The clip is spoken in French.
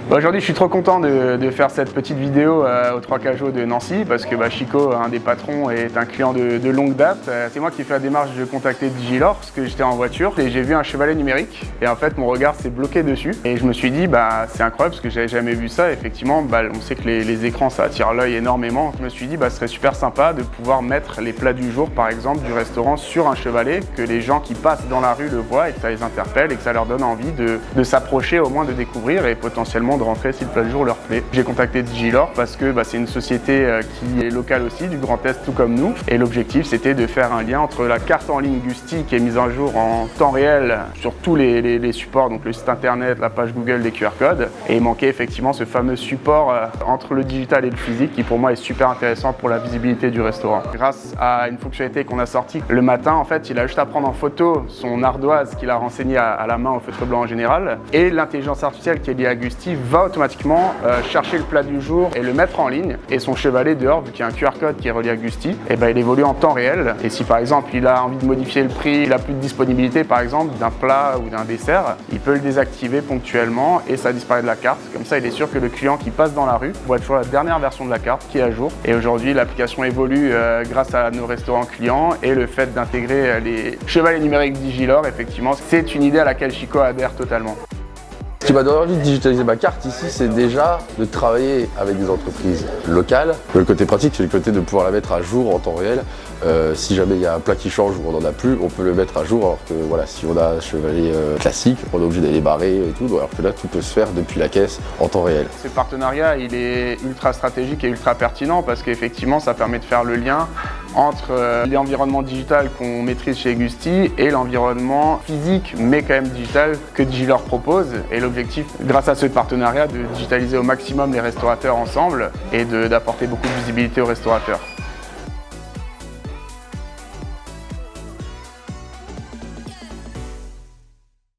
Aujourd'hui, je suis trop content de faire cette petite vidéo au 3 Cajots de Nancy parce que Chico, un des patrons, est un client de longue date. C'est moi qui ai fait la démarche de contacter Digilore parce que j'étais en voiture et j'ai vu un chevalet numérique et en fait mon regard s'est bloqué dessus et je me suis dit c'est incroyable parce que j'avais jamais vu ça. Effectivement, on sait que les écrans ça attire l'œil énormément. Je me suis dit ce serait super sympa de pouvoir mettre les plats du jour par exemple du restaurant sur un chevalet, que les gens qui passent dans la rue le voient et que ça les interpelle et que ça leur donne envie de s'approcher, au moins de découvrir et potentiellement de rentrer si le plat du jour leur plaît. J'ai contacté Digilore parce que c'est une société qui est locale aussi, du Grand Est tout comme nous. Et l'objectif c'était de faire un lien entre la carte en ligne Gusti qui est mise à jour en temps réel sur tous les supports, donc le site internet, la page Google, les QR codes. Et il manquait effectivement ce fameux support entre le digital et le physique qui pour moi est super intéressant pour la visibilité du restaurant. Grâce à une fonctionnalité qu'on a sortie le matin, en fait, il a juste à prendre en photo son ardoise qu'il a renseignée à la main au feutre blanc en général. Et l'intelligence artificielle qui est liée à Gusti va automatiquement chercher le plat du jour et le mettre en ligne, et son chevalet dehors, vu qu'il y a un QR code qui est relié à Gusti, il évolue en temps réel. Et si par exemple il a envie de modifier le prix, il n'a plus de disponibilité par exemple d'un plat ou d'un dessert, il peut le désactiver ponctuellement et ça disparaît de la carte. Comme ça il est sûr que le client qui passe dans la rue voit toujours la dernière version de la carte qui est à jour. Et aujourd'hui l'application évolue grâce à nos restaurants clients et le fait d'intégrer les chevalets numériques Digilore, effectivement c'est une idée à laquelle Chico adhère totalement. Ce qui m'a donné envie de digitaliser ma carte ici, c'est déjà de travailler avec des entreprises locales. Le côté pratique, c'est le côté de pouvoir la mettre à jour en temps réel. Si jamais il y a un plat qui change ou on n'en a plus, on peut le mettre à jour, alors que si on a un chevalet classique, on est obligé d'aller barrer et tout, alors que là tout peut se faire depuis la caisse en temps réel. Ce partenariat il est ultra stratégique et ultra pertinent parce qu'effectivement ça permet de faire le lien entre l'environnement digital qu'on maîtrise chez Gusti et l'environnement physique mais quand même digital que Digilore propose. Et l'objectif, grâce à ce partenariat, de digitaliser au maximum les restaurateurs ensemble et d'apporter beaucoup de visibilité aux restaurateurs.